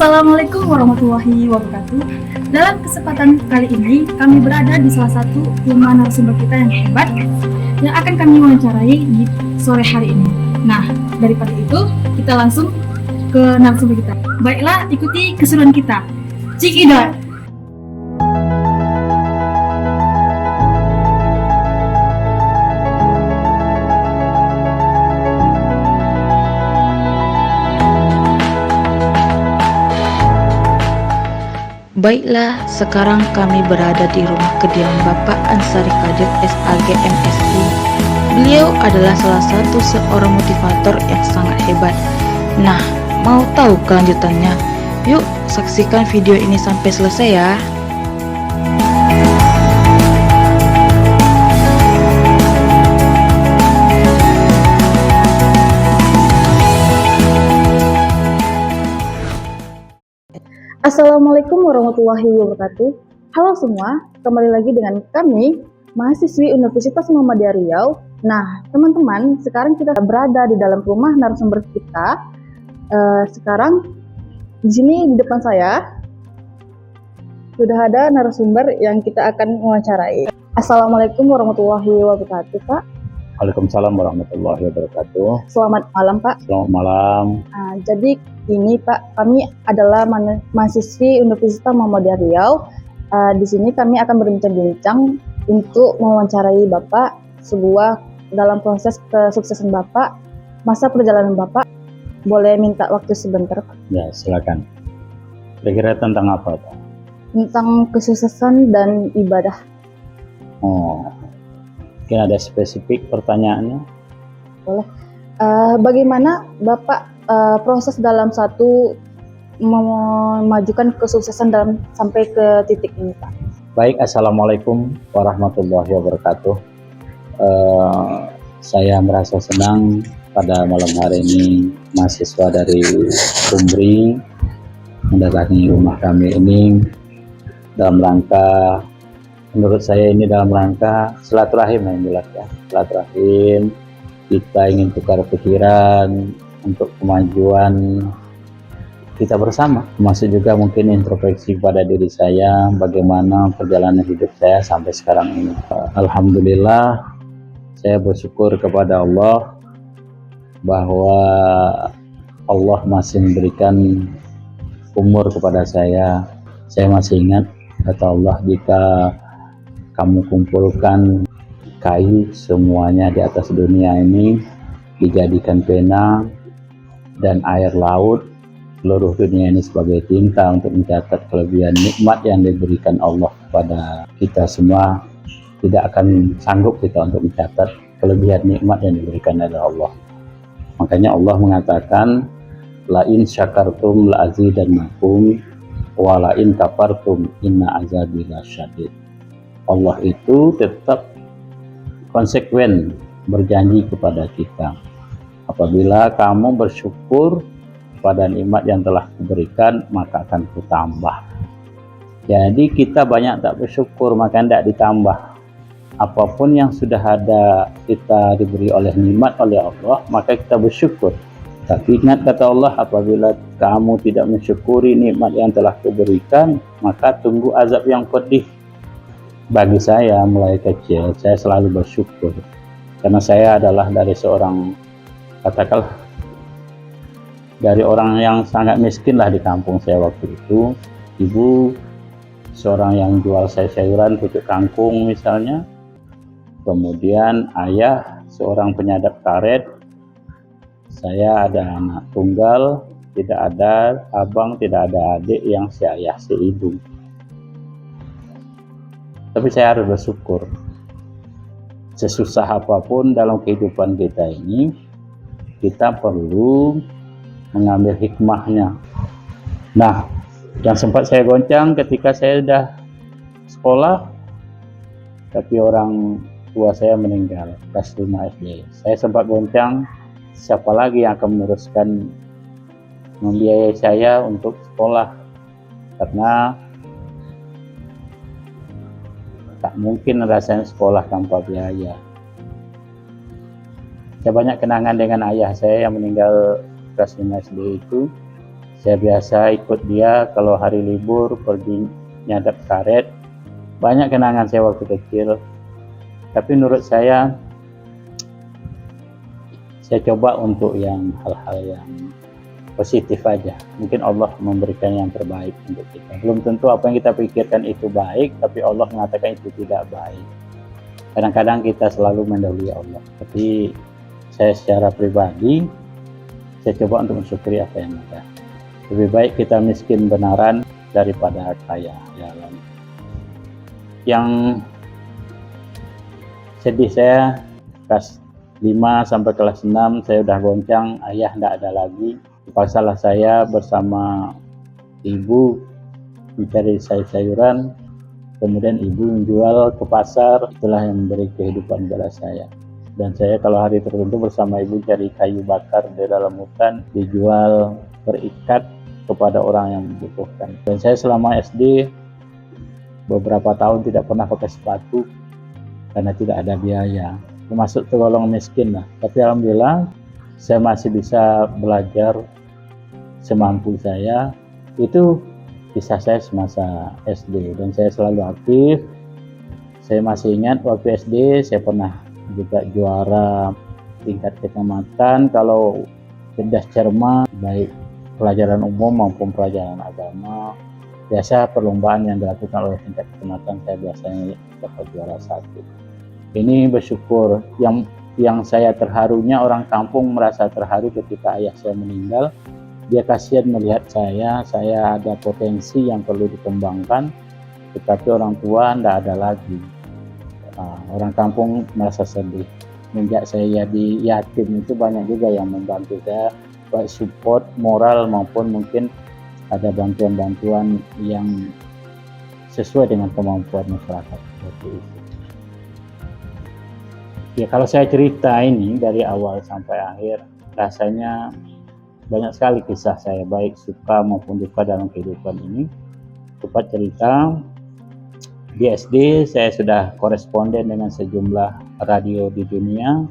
Assalamualaikum warahmatullahi wabarakatuh. Dalam kesempatan kali ini, kami berada di salah satu rumah narasumber kita yang hebat yang akan kami wawancarai di sore hari ini. Nah, daripada itu, kita langsung ke narasumber kita. Baiklah, ikuti keseruan kita. Cikidot! Baiklah, sekarang kami berada di rumah kediaman Bapak Ansari Qadir SAG MSI. Beliau adalah salah satu seorang motivator yang sangat hebat. Nah, mau tahu kelanjutannya? Yuk, saksikan video ini sampai selesai ya. Assalamualaikum warahmatullahi wabarakatuh. Halo semua, kembali lagi dengan kami, mahasiswi Universitas Muhammadiyah Riau. Nah, teman-teman, sekarang kita berada di dalam rumah narasumber kita. Sekarang di sini di depan saya sudah ada narasumber yang kita akan wawancarai. Assalamualaikum warahmatullahi wabarakatuh, Pak. Waalaikumsalam warahmatullahi wabarakatuh. Selamat malam, Pak. Selamat malam. Jadi ini Pak, kami adalah mahasiswi Universitas Muhammadiyah Riau. Di sini kami akan berbincang-bincang untuk mewawancarai Bapak dalam proses kesuksesan Bapak, masa perjalanan Bapak. Boleh minta waktu sebentar, Pak? Ya, silakan. Kira-kira tentang apa, Pak? Tentang kesuksesan dan ibadah. Oh, mungkin ada spesifik pertanyaannya? Boleh. Bagaimana Bapak proses dalam satu memajukan kesuksesan dalam sampai ke titik ini, Pak? Baik, Assalamualaikum warahmatullahi wabarakatuh. Saya merasa senang pada malam hari ini mahasiswa dari Umbri mendatangi rumah kami ini dalam rangka, menurut saya ini dalam rangka silaturahim yang jelas ya. Silaturahim, kita ingin tukar pikiran untuk kemajuan kita bersama, termasuk juga mungkin introspeksi pada diri saya, bagaimana perjalanan hidup saya sampai sekarang ini. Alhamdulillah, saya bersyukur kepada Allah bahwa Allah masih memberikan umur kepada saya. Saya masih ingat kata Allah, jika kamu kumpulkan kayu semuanya di atas dunia ini, dijadikan pena dan air laut, seluruh dunia ini sebagai tinta untuk mencatat kelebihan nikmat yang diberikan Allah kepada kita semua, tidak akan sanggup kita untuk mencatat kelebihan nikmat yang diberikan oleh Allah. Makanya Allah mengatakan, la in syakartum la azidannakum wa la in kafartum inna azabi lasyadid. Allah itu tetap konsekuen berjanji kepada kita, apabila kamu bersyukur pada nikmat yang telah kuberikan, maka akan kutambah. Jadi kita banyak tak bersyukur, maka tidak ditambah. Apapun yang sudah ada kita diberi oleh nikmat oleh Allah, maka kita bersyukur. Tapi ingat kata Allah, apabila kamu tidak mensyukuri nikmat yang telah kuberikan, maka tunggu azab yang pedih. Bagi saya mulai kecil, saya selalu bersyukur. Karena saya adalah dari seorang, katakanlah, dari orang yang sangat miskin lah di kampung saya waktu itu. Ibu seorang yang jual sayuran, pucuk kangkung misalnya. Kemudian ayah seorang penyadap karet. Saya ada anak tunggal, tidak ada abang, tidak ada adik yang seayah seibu. Tapi saya harus bersyukur. Sesusah apapun dalam kehidupan kita ini, kita perlu mengambil hikmahnya. Nah, yang sempat saya goncang ketika saya sudah sekolah, tapi orang tua saya meninggal kelas 5 SD. Saya sempat goncang, siapa lagi yang akan meneruskan membiayai saya untuk sekolah, karena tak mungkin rasanya sekolah tanpa biaya. Saya banyak kenangan dengan ayah saya yang meninggal kelas 5 SD itu. Saya biasa ikut dia kalau hari libur pergi nyadap karet. Banyak kenangan saya waktu kecil. Tapi menurut saya coba untuk yang hal-hal yang positif aja. Mungkin Allah memberikan yang terbaik untuk kita. Belum tentu apa yang kita pikirkan itu baik, tapi Allah mengatakan itu tidak baik. Kadang-kadang kita selalu mendahului Allah. Tapi saya secara pribadi, saya coba untuk mensyukuri apa yang ada. Lebih baik kita miskin benaran daripada kaya. Ya, yang sedih saya kelas 5 sampai kelas 6 saya udah goncang, ayah tidak ada lagi. Terpaksalah saya bersama ibu mencari sayur-sayuran, kemudian ibu menjual ke pasar. Itulah yang memberi kehidupan kepada saya. Dan saya kalau hari tertentu bersama ibu cari kayu bakar di dalam hutan, dijual berikat kepada orang yang membutuhkan. Dan saya selama SD beberapa tahun tidak pernah pakai sepatu karena tidak ada biaya, termasuk tergolong miskin lah. Tapi alhamdulillah saya masih bisa belajar semampu saya. Itu kisah saya semasa SD dan saya selalu aktif. Saya masih ingat waktu SD saya pernah juga juara tingkat kecamatan kalau cerdas cermat, baik pelajaran umum maupun pelajaran agama. Biasa perlombaan yang dilakukan oleh tingkat kecamatan saya biasanya dapat juara 1. Ini bersyukur. Yang saya terharunya, orang kampung merasa terharu ketika ayah saya meninggal. Dia kasihan melihat saya ada potensi yang perlu dikembangkan, tetapi orang tua tidak ada lagi. Orang kampung merasa sedih. Sejak saya jadi yatim itu banyak juga yang membantu saya, baik support moral maupun mungkin ada bantuan-bantuan yang sesuai dengan kemampuan masyarakat seperti itu. Ya, kalau saya cerita ini dari awal sampai akhir, rasanya banyak sekali kisah saya, baik suka maupun duka dalam kehidupan ini. Cepat cerita, di SD saya sudah koresponden dengan sejumlah radio di dunia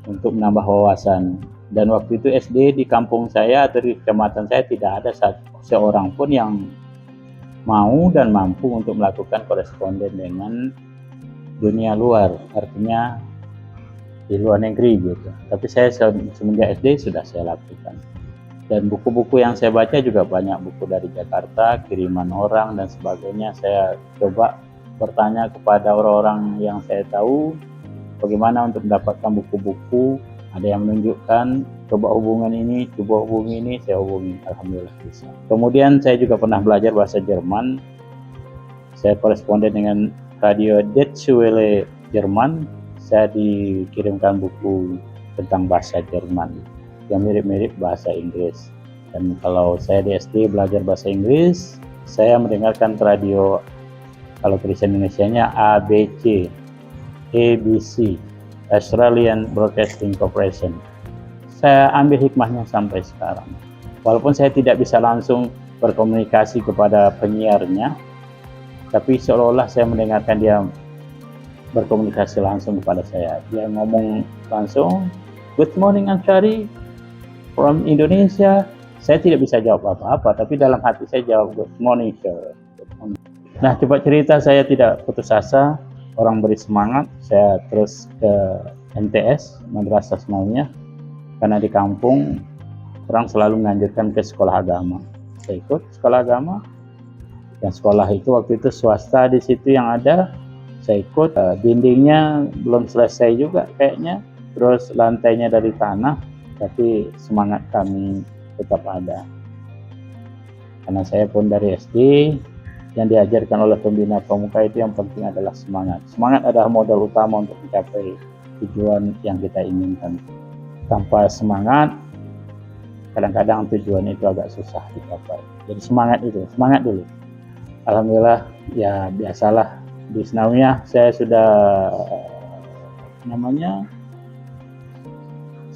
untuk menambah wawasan. Dan waktu itu SD di kampung saya atau di kecamatan saya tidak ada seorang pun yang mau dan mampu untuk melakukan koresponden dengan dunia luar, artinya di luar negeri gitu. Tapi saya semenjak SD sudah saya lakukan. Dan buku-buku yang saya baca juga banyak buku dari Jakarta, kiriman orang dan sebagainya. Saya coba bertanya kepada orang-orang yang saya tahu bagaimana untuk mendapatkan buku-buku. Ada yang menunjukkan coba hubungan ini, coba hubungi ini, saya hubungi, alhamdulillah bisa. Kemudian saya juga pernah belajar bahasa Jerman. Saya koresponden dengan radio Deutsche Welle Jerman. Saya dikirimkan buku tentang bahasa Jerman yang mirip-mirip bahasa Inggris. Dan kalau saya di SD belajar bahasa Inggris, saya mendengarkan radio, kalau tulisan Indonesianya ABC, ABC, Australian Broadcasting Corporation. Saya ambil hikmahnya sampai sekarang. Walaupun saya tidak bisa langsung berkomunikasi kepada penyiarnya, tapi seolah-olah saya mendengarkan dia berkomunikasi langsung kepada saya. Dia ngomong langsung, "Good morning Anshari from Indonesia." Saya tidak bisa jawab apa-apa, tapi dalam hati saya jawab, "Good morning sir." Nah, coba cerita, saya tidak putus asa. Orang beri semangat, saya terus ke MTS, Madrasah Asmaiyah, karena di kampung orang selalu menganjurkan ke sekolah agama. Saya ikut sekolah agama, dan sekolah itu waktu itu swasta di situ yang ada. Saya ikut, dindingnya belum selesai juga kayaknya, terus lantainya dari tanah, tapi semangat kami tetap ada. Karena saya pun dari SD, yang diajarkan oleh pembina pramuka itu yang penting adalah semangat. Semangat adalah modal utama untuk mencapai tujuan yang kita inginkan. Tanpa semangat, kadang-kadang tujuan itu agak susah dicapai. Jadi semangat dulu. Alhamdulillah, ya biasalah di Senawiyah saya sudah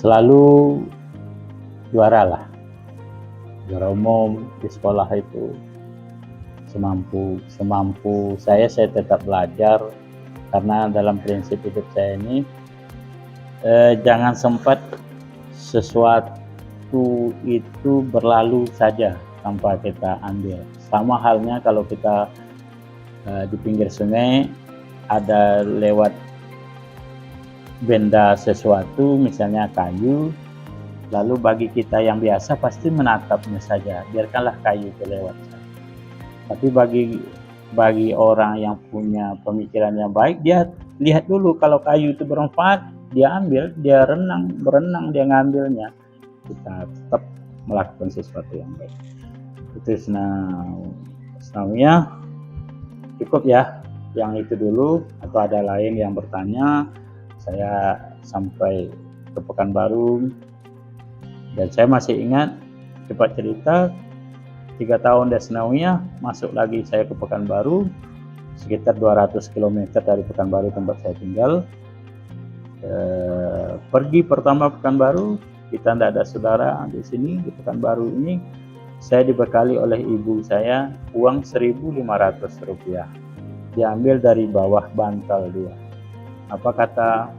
selalu juara lah, juara umum di sekolah itu. Semampu saya tetap belajar, karena dalam prinsip hidup saya ini jangan sempat sesuatu waktu itu berlalu saja tanpa kita ambil. Sama halnya kalau kita di pinggir sungai ada lewat benda sesuatu, misalnya kayu, lalu bagi kita yang biasa pasti menatapnya saja, biarkanlah kayu itu lewat saja. Tapi bagi orang yang punya pemikiran yang baik, dia lihat dulu kalau kayu itu bermanfaat, dia ambil, dia berenang, dia ngambilnya. Kita tetap melakukan sesuatu yang baik. Itu senamnya cukup ya, yang itu dulu. Atau ada lain yang bertanya? Saya sampai ke Pekanbaru dan saya masih ingat, cepat cerita, 3 tahun di Senawiyah, masuk lagi saya ke Pekanbaru, sekitar 200 km dari Pekanbaru tempat saya tinggal. Pergi pertama Pekanbaru, kita tidak ada saudara di sini. Di Pekanbaru ini saya dibekali oleh ibu saya uang 1.500 rupiah, diambil dari bawah bantal dia. Apa kata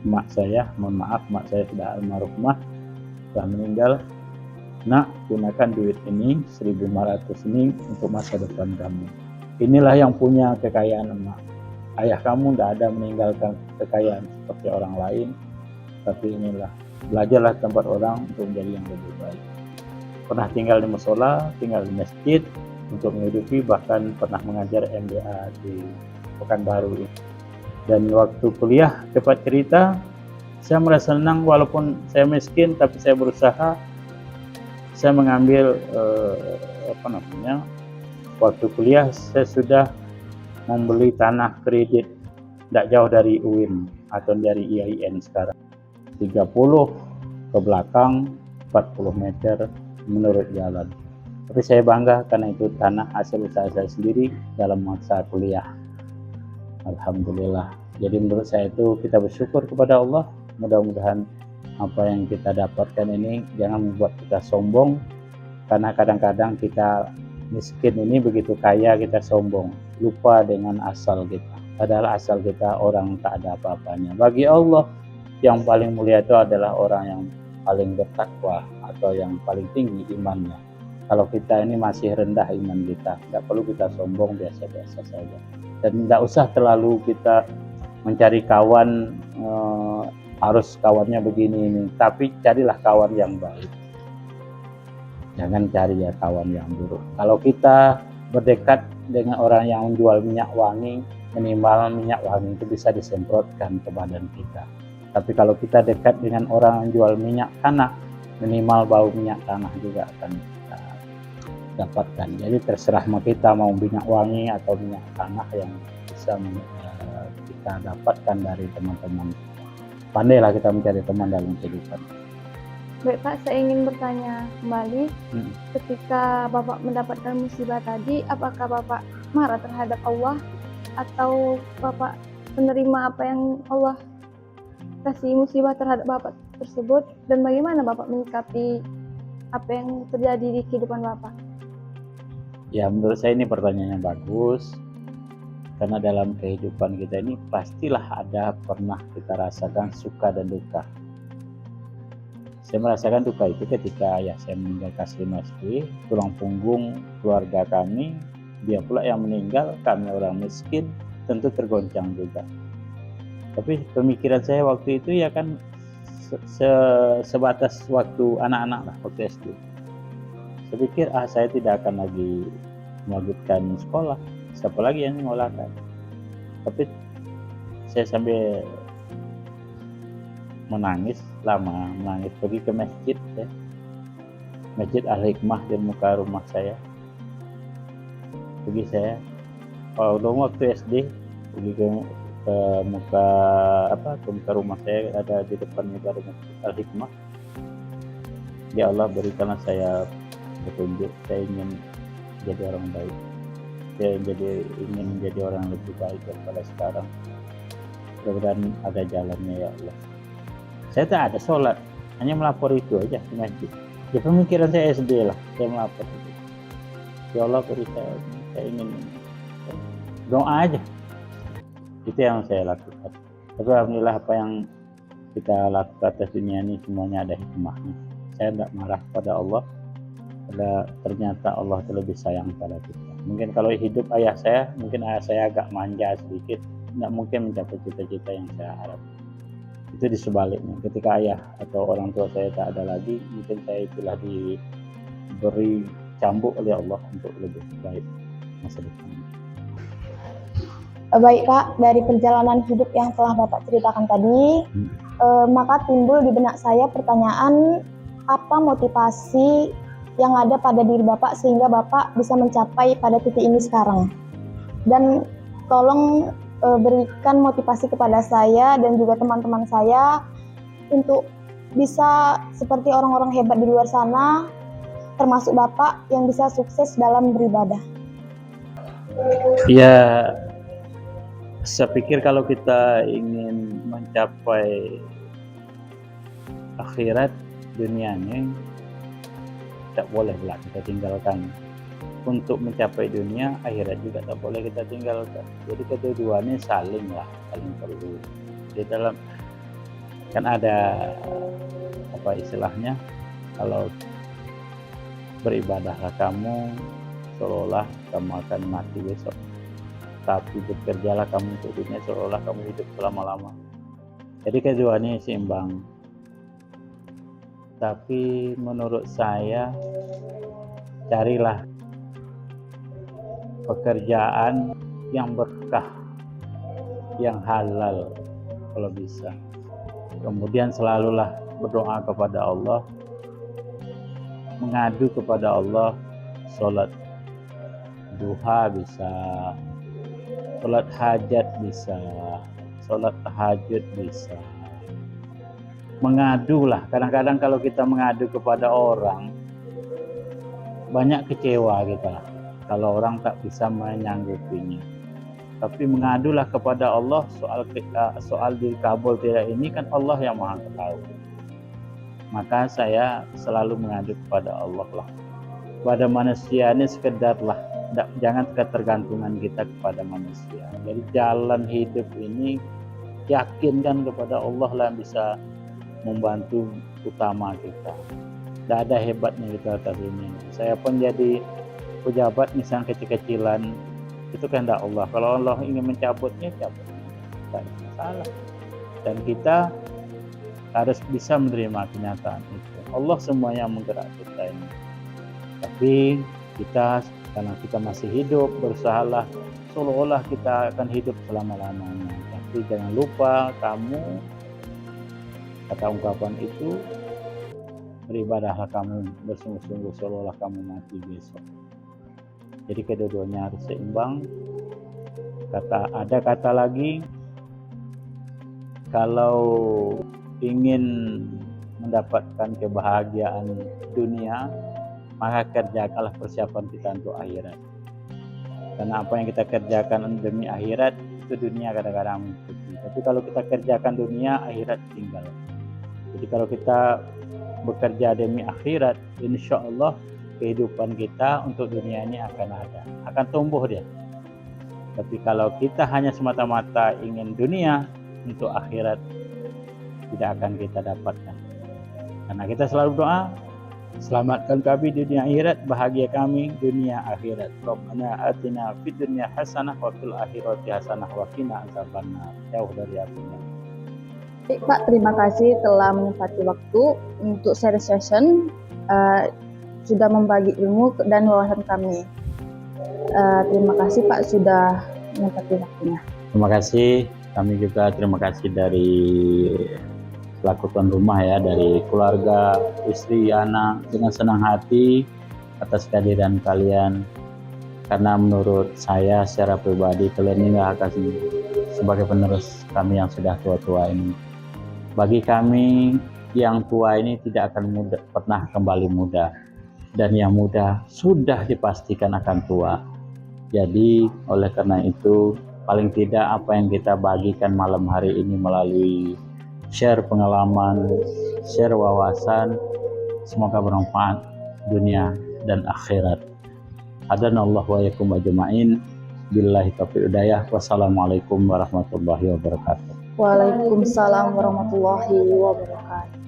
emak saya, mohon maaf, emak saya sudah almarhumah, sudah meninggal. Nak, gunakan duit ini 1.500 ini untuk masa depan kamu. Inilah yang punya kekayaan emak. Ayah kamu tidak ada meninggalkan kekayaan seperti orang lain, tapi inilah, belajarlah tempat orang untuk menjadi yang lebih baik. Pernah tinggal di musola, tinggal di masjid untuk menghidupi, bahkan pernah mengajar MBA di Pekanbaru ini. Dan waktu kuliah, cepat cerita, saya merasa senang walaupun saya miskin, tapi saya berusaha. Saya mengambil waktu kuliah saya sudah membeli tanah kredit tidak jauh dari UIN atau dari IAIN sekarang, 30 ke belakang, 40 meter menurut jalan. Tapi saya bangga karena itu tanah hasil usaha saya sendiri dalam masa kuliah. Alhamdulillah. Jadi menurut saya itu kita bersyukur kepada Allah. Mudah-mudahan apa yang kita dapatkan ini jangan membuat kita sombong, karena kadang-kadang kita miskin ini begitu kaya kita sombong, lupa dengan asal kita. Padahal asal kita orang tak ada apa-apanya. Bagi Allah yang paling mulia itu adalah orang yang paling bertakwa atau yang paling tinggi imannya. Kalau kita ini masih rendah iman kita, tidak perlu kita sombong, biasa-biasa saja. Dan tidak usah terlalu kita mencari kawan, harus kawannya begini ini, tapi carilah kawan yang baik. Jangan cari ya kawan yang buruk. Kalau kita berdekat dengan orang yang menjual minyak wangi, minimal minyak wangi itu bisa disemprotkan ke badan kita. Tapi kalau kita dekat dengan orang yang jual minyak tanah, minimal bau minyak tanah juga akan kita dapatkan. Jadi terserah sama kita mau minyak wangi atau minyak tanah yang bisa kita dapatkan dari teman-teman. Pandailah kita mencari teman dalam kehidupan. Baik Pak, saya ingin bertanya kembali, ketika Bapak mendapatkan musibah tadi, apakah Bapak marah terhadap Allah atau Bapak menerima apa yang Allah kasih musibah terhadap Bapak tersebut, dan bagaimana Bapak menyikapi apa yang terjadi di kehidupan Bapak? Ya, menurut saya ini pertanyaan yang bagus, karena dalam kehidupan kita ini pastilah ada pernah kita rasakan suka dan duka. Saya merasakan duka itu ketika ayah saya meninggal kelas 5 SD, tulang punggung keluarga kami, dia pula yang meninggal, kami orang miskin, tentu tergoncang juga. Tapi pemikiran saya waktu itu ya kan sebatas waktu anak-anak lah, waktu SD. Saya pikir saya tidak akan lagi melanjutkan sekolah, siapa lagi yang menyekolahkan. Tapi saya sambil menangis pergi ke masjid ya. Masjid Al-Hikmah di muka rumah saya. Pergi saya waktu SD pergi ke muka rumah saya, ada di depannya baru Masjid Al-Hikmah. Ya Allah, berikanlah saya petunjuk, saya ingin jadi orang baik. Saya ingin menjadi orang lebih baik daripada sekarang. Mudah-mudahan ada jalannya ya Allah. Saya tak ada sholat, hanya melapor itu aja di masjid. Ya pemikiran saya SD lah, saya melapor itu. Ya Allah, beri saya ingin doa aja. Itu yang saya lakukan. Tapi alhamdulillah apa yang kita lakukan atas dunia ini semuanya ada hikmahnya. saya tidak marah pada Allah, ternyata Allah itu lebih sayang pada kita. Mungkin kalau hidup ayah saya, mungkin ayah saya agak manja sedikit, tidak mungkin mencapai cita-cita yang saya harapkan. Itu di sebaliknya, ketika ayah atau orang tua saya tak ada lagi, mungkin saya itulah diberi cambuk oleh Allah untuk lebih baik masa depan. Baik Kak, dari perjalanan hidup yang telah Bapak ceritakan tadi, maka timbul di benak saya pertanyaan, apa motivasi yang ada pada diri Bapak sehingga Bapak bisa mencapai pada titik ini sekarang? Dan tolong berikan motivasi kepada saya dan juga teman-teman saya untuk bisa seperti orang-orang hebat di luar sana, termasuk Bapak yang bisa sukses dalam beribadah. Ya, saya pikir kalau kita ingin mencapai akhirat, dunianya tak boleh lah kita tinggalkan. Untuk mencapai dunia, akhirat juga tak boleh kita tinggalkan. Jadi kedua-duanya saling perlu. Di dalam kan ada apa istilahnya, kalau beribadahlah kamu seolah kamu akan mati besok, tapi bekerjalah kamu untuk dunia seolah kamu hidup selama-lama. Jadi keduanya seimbang. Tapi menurut saya, carilah pekerjaan yang berkah, yang halal kalau bisa. Kemudian selalulah berdoa kepada Allah, mengadu kepada Allah, sholat duha bisa, sholat hajat bisa, sholat tahajud bisa. Mengadulah, kadang-kadang kalau kita mengadu kepada orang, banyak kecewa kita kalau orang tak bisa menyanggupinya. Tapi mengadulah kepada Allah, soal dikabul tidak ini kan Allah yang Maha tahu. Maka saya selalu mengadu kepada Allah lah. Pada manusia ini sekedarlah, jangan ketergantungan kita kepada manusia. Jadi jalan hidup ini yakinkan kepada Allah lah yang bisa membantu utama kita. Tidak ada hebatnya kita atas dunia. Saya pun jadi pejabat misalnya kecil-kecilan, itu kehendak Allah. Kalau Allah ingin mencabutnya, cabut, tidak ada masalah. Dan kita harus bisa menerima kenyataan itu. Allah semua yang menggerak kita ini. Tapi kita, karena kita masih hidup, berusahalah seolah-olah kita akan hidup selama-lamanya. Tapi jangan lupa kamu, kata ungkapan itu, beribadahlah kamu bersungguh-sungguh seolah-olah kamu mati besok. Jadi kedua-duanya harus seimbang. Ada kata lagi, kalau ingin mendapatkan kebahagiaan dunia, maka kerjakanlah persiapan kita untuk akhirat. Karena apa yang kita kerjakan demi akhirat, itu dunia kadang-kadang mengikuti. Tapi kalau kita kerjakan dunia, akhirat tinggal. Jadi kalau kita bekerja demi akhirat, insya Allah kehidupan kita untuk dunia ini akan ada, akan tumbuh dia. Tapi kalau kita hanya semata-mata ingin dunia, untuk akhirat tidak akan kita dapatkan. Karena kita selalu doa, selamatkan kami dunia akhirat, bahagia kami dunia akhirat. Rabbana atina fid dunya hasanah wa fil akhirati hasanah wa qina adzabannar. Jauh dari api. Baik Pak, terima kasih telah menyempati waktu untuk share session, sudah membagi ilmu dan wawasan kami. Terima kasih Pak sudah menyempati waktunya. Terima kasih, kami juga terima kasih dari selaku tuan rumah ya, dari keluarga, istri, anak, dengan senang hati atas kehadiran kalian. Karena menurut saya secara pribadi, kalian ini akan sebagai penerus kami yang sudah tua-tua ini. Bagi kami yang tua ini tidak akan pernah kembali muda, dan yang muda sudah dipastikan akan tua. Jadi oleh karena itu, paling tidak apa yang kita bagikan malam hari ini melalui share pengalaman, share wawasan, semoga bermanfaat dunia dan akhirat. Hadanallahu wa iyyakum ajma'in. Billahi taufiq hidayah. Wassalamualaikum warahmatullahi wabarakatuh. Waalaikumsalam warahmatullahi wabarakatuh.